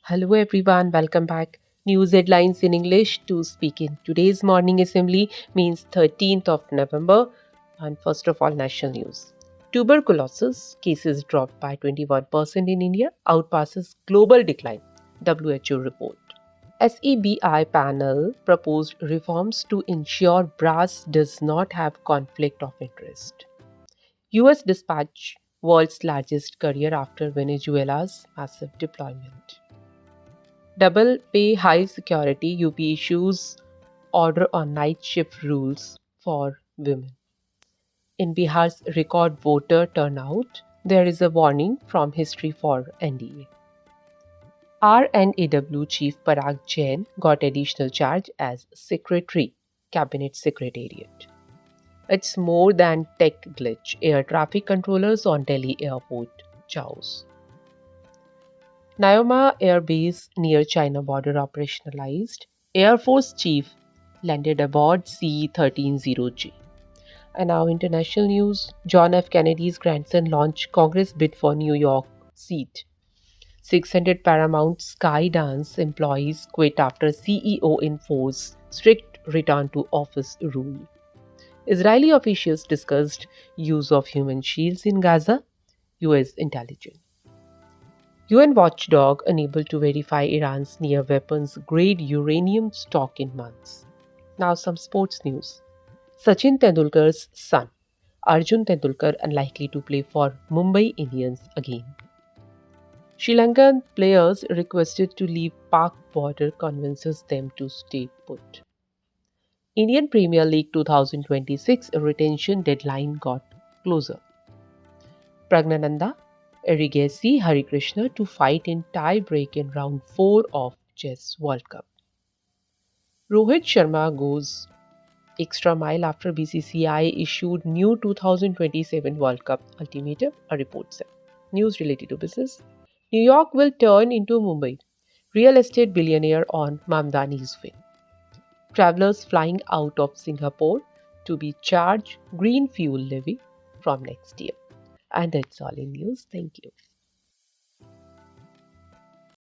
Hello everyone, welcome back. News headlines in English to speak in today's morning assembly means 13th of November. And first of all, national news. Tuberculosis cases dropped by 21% in India, outpasses global decline, WHO report. SEBI panel proposed reforms to ensure brass does not have conflict of interest. US dispatch world's largest courier after Venezuela's massive deployment. Double pay high security UP issues order on night shift rules for women. In Bihar's record voter turnout, there is a warning from history for NDA. RNAW Chief Parag Jain got additional charge as Secretary, Cabinet Secretariat. It's more than tech glitch. Air traffic controllers on Delhi airport chows. Naoma Air Base near China border operationalized. Air Force Chief landed aboard C-130J. And now international news. John F. Kennedy's grandson launched Congress bid for New York seat. 600 Paramount Skydance employees quit after CEO enforced strict return to office rule. Israeli officials discussed use of human shields in Gaza. US intelligence. UN watchdog unable to verify Iran's near weapons grade uranium stock in months. Now, some sports news. Sachin Tendulkar's son, Arjun Tendulkar, unlikely to play for Mumbai Indians again. Sri Lankan players requested to leave Pak border convinces them to stay put. Indian Premier League 2026 retention deadline got closer. Pragnananda Erigesi Harikrishna to fight in tie-break in round 4 of Chess World Cup. Rohit Sharma goes extra mile after BCCI issued new 2027 World Cup ultimatum, a report said. News related to business. New York will turn into Mumbai. Real estate billionaire on Mamdani's win. Travelers flying out of Singapore to be charged green fuel levy from next year. And that's all in news. Thank you.